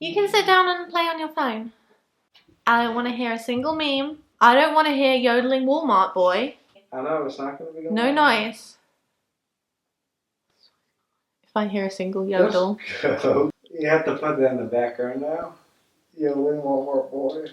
You can sit down and play on your phone. I don't want to hear a single meme. I don't want to hear yodeling Walmart boy. I know, it's not going to be going No on. noise. If I hear a single yodel. You have to put that in the background now. Yodeling Walmart boy.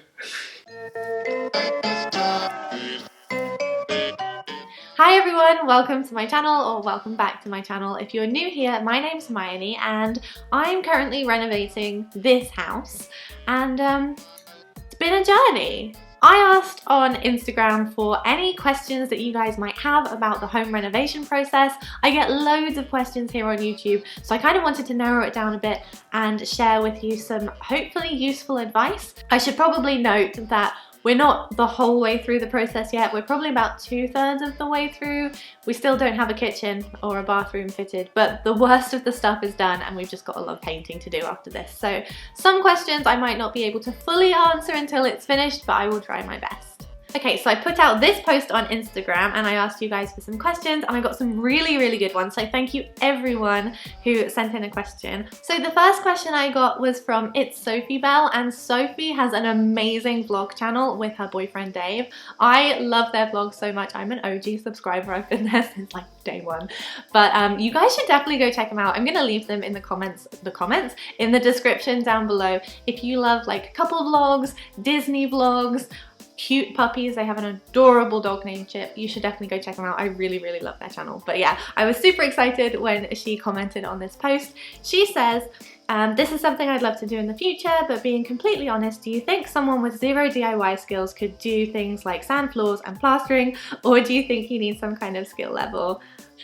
Hi everyone, welcome to my channel, or welcome back to my channel. If you're new here, my name's Hermione and I'm currently renovating this house, and it's been a journey. I asked on Instagram for any questions that you guys might have about the home renovation process. I get loads of questions here on YouTube, so I kind of wanted to narrow it down a bit and share with you some hopefully useful advice. I should probably note that we're not the whole way through the process yet. We're probably about 2/3 of the way through. We still don't have a kitchen or a bathroom fitted, but the worst of the stuff is done and we've just got a lot of painting to do after this. So some questions I might not be able to fully answer until it's finished, but I will try my best. Okay, so I put out this post on Instagram and I asked you guys for some questions and I got some really good ones. So thank you everyone who sent in a question. So the first question I got was from It's Sophie Bell, and Sophie has an amazing vlog channel with her boyfriend Dave. I love their vlogs so much. I'm an OG subscriber. I've been there since like day one. But you guys should definitely go check them out. I'm gonna leave them in the comments in the description down below. If you love like couple vlogs, Disney vlogs, cute puppies, they have an adorable dog named Chip. You should definitely go check them out. I really love their channel. But yeah, I was super excited when she commented on this post. She says, this is something I'd love to do in the future, but being completely honest, do you think someone with zero DIY skills could do things like sand floors and plastering, or do you think you need some kind of skill level?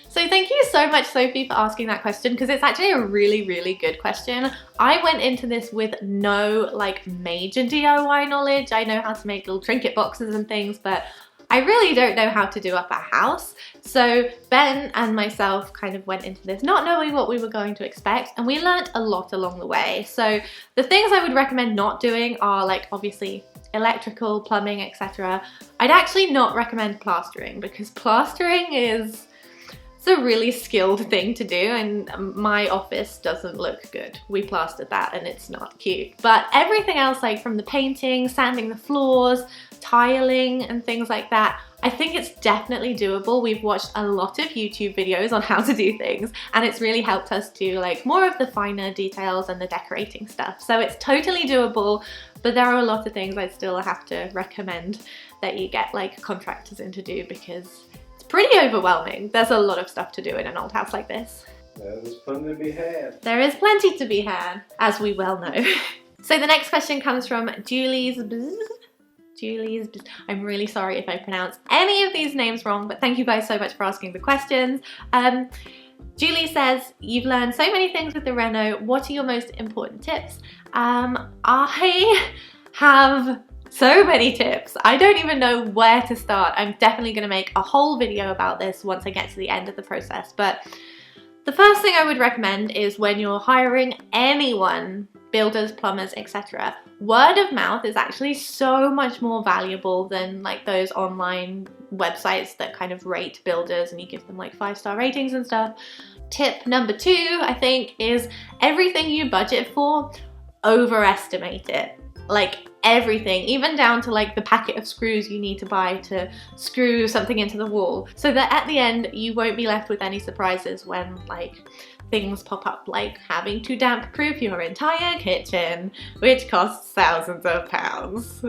So thank you so much, Sophie, for asking that question, because it's actually a really good question. I went into this with no like major DIY knowledge. I know how to make little trinket boxes and things, but I really don't know how to do up a house. So Ben and myself kind of went into this not knowing what we were going to expect, and we learned a lot along the way. So the things I would recommend not doing are like obviously electrical, plumbing, etc. I'd actually not recommend plastering, because plastering is a really skilled thing to do, and my office doesn't look good. We plastered that and it's not cute. But everything else, like from the painting, sanding the floors, tiling and things like that, I think it's definitely doable. We've watched a lot of YouTube videos on how to do things, and it's really helped us do like more of the finer details and the decorating stuff. So it's totally doable, but there are a lot of things I still have to recommend that you get like contractors in to do, because pretty overwhelming. There's a lot of stuff to do in an old house like this. There's plenty to be had. There is plenty to be had, as we well know. So the next question comes from Julie's. I'm really sorry if I pronounce any of these names wrong, but thank you guys so much for asking the questions. Julie says, you've learned so many things with the reno. What are your most important tips? I have so many tips. I don't even know where to start. I'm definitely going to make a whole video about this once I get to the end of the process. But the first thing I would recommend is when you're hiring anyone, builders, plumbers, etc., word of mouth is actually so much more valuable than like those online websites that kind of rate builders and you give them like 5-star ratings and stuff. Tip number 2, I think, is everything you budget for, overestimate it. Like everything, even down to like the packet of screws you need to buy to screw something into the wall, so that at the end you won't be left with any surprises when like things pop up, like having to damp proof your entire kitchen, which costs thousands of pounds.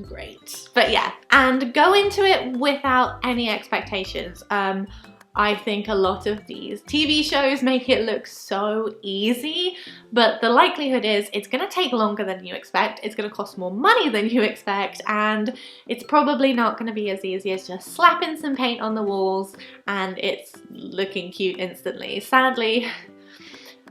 Great. But yeah, and go into it without any expectations. I think a lot of these TV shows make it look so easy, but the likelihood is it's going to take longer than you expect, it's going to cost more money than you expect, and it's probably not going to be as easy as just slapping some paint on the walls and it's looking cute instantly. Sadly,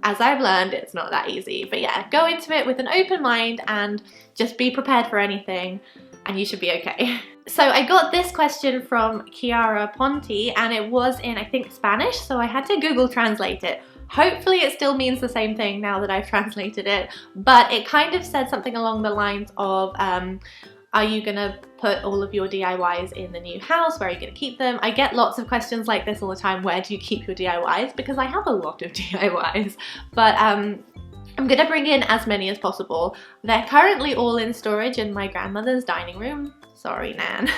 as I've learned, it's not that easy. But yeah, go into it with an open mind and just be prepared for anything, and you should be okay. So I got this question from Chiara Ponti, and it was in, I think, Spanish, so I had to Google translate it. Hopefully it still means the same thing now that I've translated it, but it kind of said something along the lines of, are you gonna put all of your DIYs in the new house? Where are you gonna keep them? I get lots of questions like this all the time. Where do you keep your DIYs? Because I have a lot of DIYs, but I'm gonna bring in as many as possible. They're currently all in storage in my grandmother's dining room. Sorry, Nan.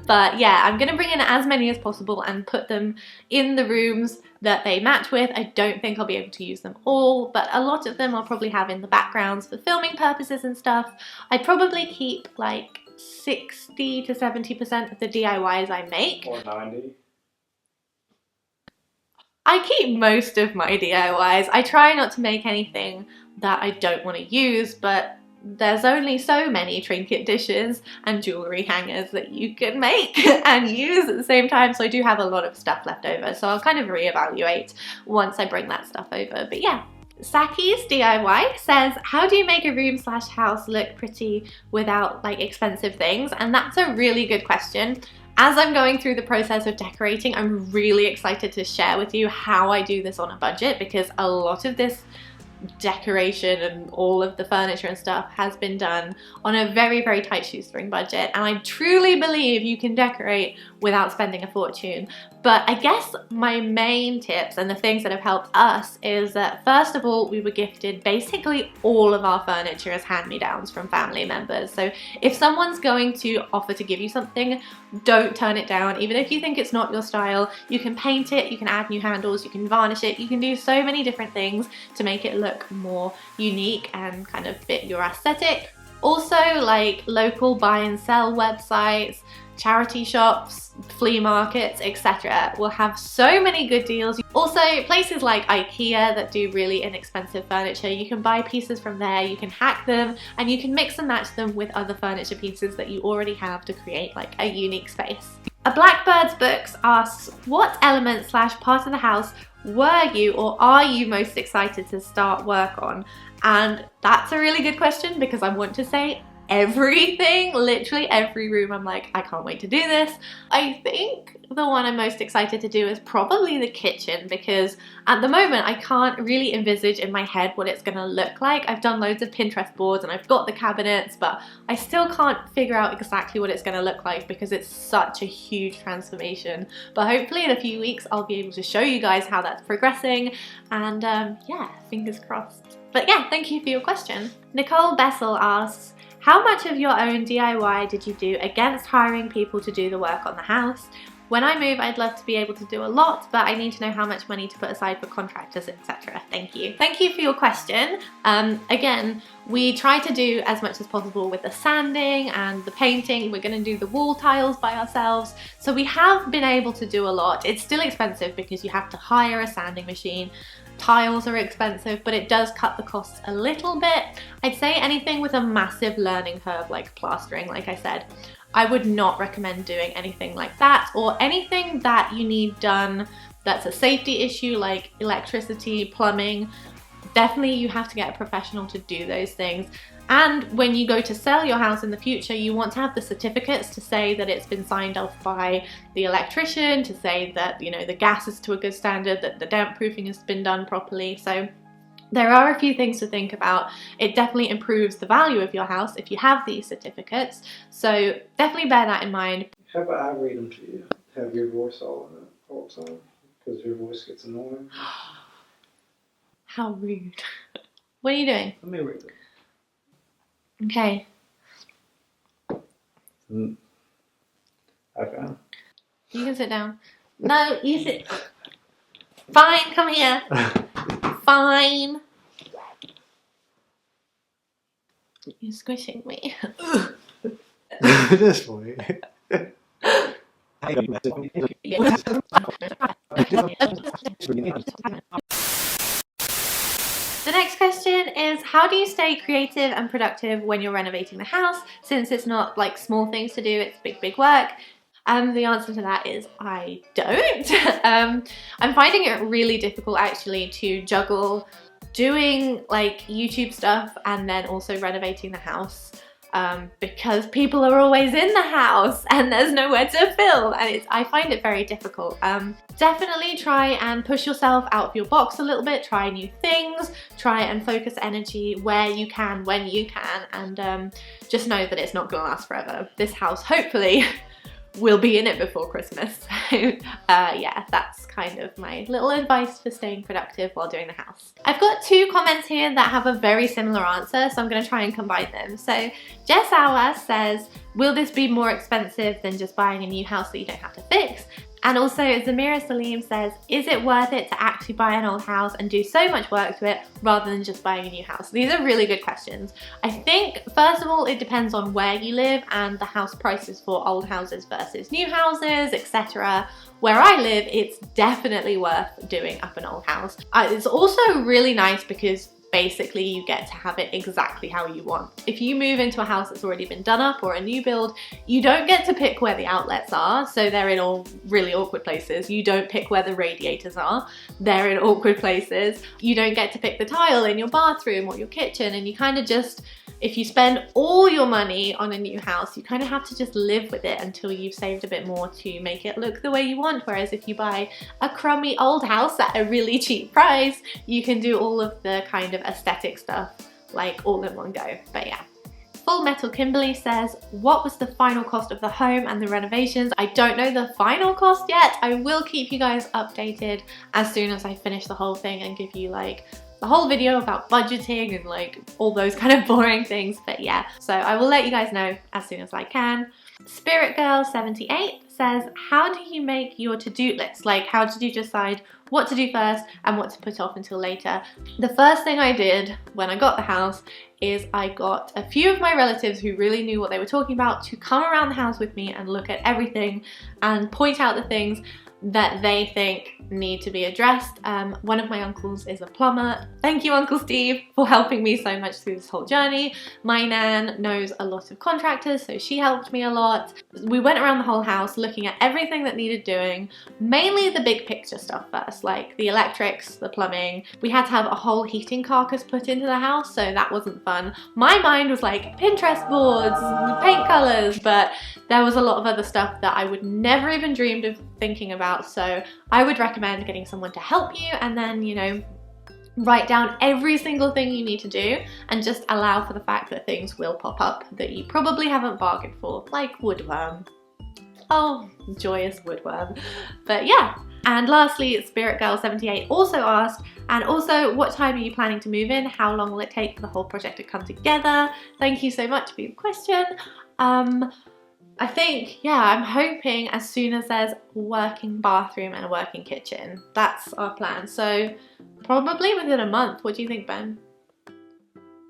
But yeah, I'm gonna bring in as many as possible and put them in the rooms that they match with. I don't think I'll be able to use them all, but a lot of them I'll probably have in the backgrounds for filming purposes and stuff. I'd probably keep like 60 to 70% of the DIYs I make. Or 90. I keep most of my DIYs. I try not to make anything that I don't want to use, but there's only so many trinket dishes and jewellery hangers that you can make and use at the same time, so I do have a lot of stuff left over, so I'll kind of reevaluate once I bring that stuff over. But yeah. Saki's DIY says, how do you make a room slash house look pretty without like expensive things? And that's a really good question. As I'm going through the process of decorating, I'm really excited to share with you how I do this on a budget, because a lot of this decoration and all of the furniture and stuff has been done on a very, very tight shoestring budget, and I truly believe you can decorate without spending a fortune. But I guess my main tips and the things that have helped us is that first of all, we were gifted basically all of our furniture as hand-me-downs from family members. So if someone's going to offer to give you something, don't turn it down. Even if you think it's not your style, you can paint it, you can add new handles, you can varnish it, you can do so many different things to make it look more unique and kind of fit your aesthetic. Also, like local buy and sell websites, charity shops, flea markets, etc. will have so many good deals. Also, places like IKEA that do really inexpensive furniture, you can buy pieces from there, you can hack them, and you can mix and match them with other furniture pieces that you already have to create like a unique space. A Blackbird's Books asks, what element slash part of the house were you or are you most excited to start work on? And that's a really good question, because I want to say everything, literally every room. I'm like, I can't wait to do this. I think the one I'm most excited to do is probably the kitchen, because at the moment I can't really envisage in my head what it's gonna look like. I've done loads of Pinterest boards and I've got the cabinets, but I still can't figure out exactly what it's gonna look like because it's such a huge transformation. But hopefully in a few weeks I'll be able to show you guys how that's progressing, and yeah, fingers crossed. But yeah, thank you for your question. Nicole Bessel asks, how much of your own DIY did you do against hiring people to do the work on the house? When I move, I'd love to be able to do a lot, but I need to know how much money to put aside for contractors, etc. Thank you. Thank you for your question. Again, we try to do as much as possible with the sanding and the painting. We're going to do the wall tiles by ourselves. So we have been able to do a lot. It's still expensive because you have to hire a sanding machine. Tiles are expensive, but it does cut the costs a little bit. I'd say anything with a massive learning curve like plastering, like I said, I would not recommend doing anything like that, or anything that you need done that's a safety issue like electricity, plumbing. Definitely you have to get a professional to do those things. And when you go to sell your house in the future, you want to have the certificates to say that it's been signed off by the electrician, to say that, you know, the gas is to a good standard, that the damp proofing has been done properly. So there are a few things to think about. It definitely improves the value of your house if you have these certificates. So definitely bear that in mind. How about I read them to you? Have your voice all in it all the time? Because your voice gets annoying. How rude. What are you doing? Let me read it. Okay. Okay. You can sit down. No, you sit. Fine, come here. Fine. You're squishing me. This way. The next question is, how do you stay creative and productive when you're renovating the house, since it's not like small things to do, it's big work? The answer to that is I don't. I'm finding it really difficult actually to juggle doing like YouTube stuff and then also renovating the house. Because people are always in the house and there's nowhere to film, and I find it very difficult. Definitely try and push yourself out of your box a little bit, try new things, try and focus energy where you can, when you can, and just know that it's not gonna last forever. This house hopefully we'll be in it before Christmas. So yeah, that's kind of my little advice for staying productive while doing the house. I've got 2 comments here that have a very similar answer, so I'm going to try and combine them. So Jess Hour says, will this be more expensive than just buying a new house that you don't have to fix? And also Zamira Salim says, is it worth it to actually buy an old house and do so much work to it rather than just buying a new house? These are really good questions. I think, first of all, it depends on where you live and the house prices for old houses versus new houses, etc. Where I live, it's definitely worth doing up an old house. It's also really nice because basically you get to have it exactly how you want. If you move into a house that's already been done up or a new build, you don't get to pick where the outlets are, so they're in all really awkward places. You don't pick where the radiators are, they're in awkward places. You don't get to pick the tile in your bathroom or your kitchen, and you kind of just, if you spend all your money on a new house, you kind of have to just live with it until you've saved a bit more to make it look the way you want. Whereas if you buy a crummy old house at a really cheap price, you can do all of the kind of aesthetic stuff like all in one go. But yeah. Full Metal Kimberly says, what was the final cost of the home and the renovations? I don't know the final cost yet. I will keep you guys updated as soon as I finish the whole thing and give you like the whole video about budgeting and like all those kind of boring things. But yeah, so I will let you guys know as soon as I can. Spirit Girl 78 says, how do you make your to-do list? Like, how did you decide what to do first and what to put off until later? The first thing I did when I got the house is I got a few of my relatives who really knew what they were talking about to come around the house with me and look at everything and point out the things that they think need to be addressed. One of my uncles is a plumber. Thank you, Uncle Steve, for helping me so much through this whole journey. My nan knows a lot of contractors, so she helped me a lot. We went around the whole house looking at everything that needed doing, mainly the big picture stuff first, like the electrics, the plumbing. We had to have a whole heating carcass put into the house, so that wasn't fun. My mind was like Pinterest boards, paint colors, but there was a lot of other stuff that I would never even dreamed of thinking about. So I would recommend getting someone to help you and then, you know, write down every single thing you need to do and just allow for the fact that things will pop up that you probably haven't bargained for, like woodworm. Oh, joyous woodworm. But yeah. And lastly, Spirit Girl 78 also asked, and also, what time are you planning to move in? How long will it take for the whole project to come together? Thank you so much for your question. I think, yeah, I'm hoping as soon as there's a working bathroom and a working kitchen. That's our plan. So probably within a month. What do you think, Ben?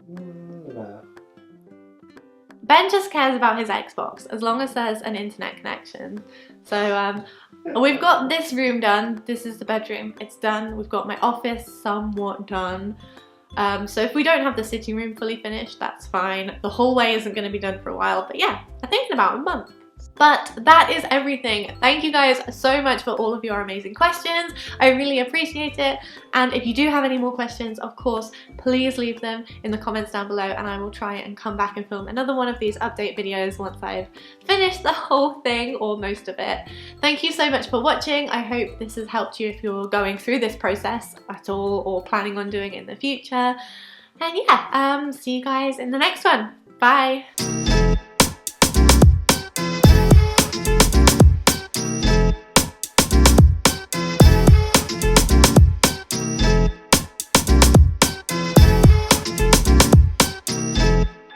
No. Ben just cares about his Xbox as long as there's an internet connection. So we've got this room done. This is the bedroom. It's done. We've got my office somewhat done. So if we don't have the sitting room fully finished, that's fine. The hallway isn't going to be done for a while, but yeah, I think in about a month. But that is everything. Thank you guys so much for all of your amazing questions. I really appreciate it. And if you do have any more questions, of course, please leave them in the comments down below and I will try and come back and film another one of these update videos once I've finished the whole thing or most of it. Thank you so much for watching. I hope this has helped you if you're going through this process at all or planning on doing it in the future. And yeah, see you guys in the next one. Bye.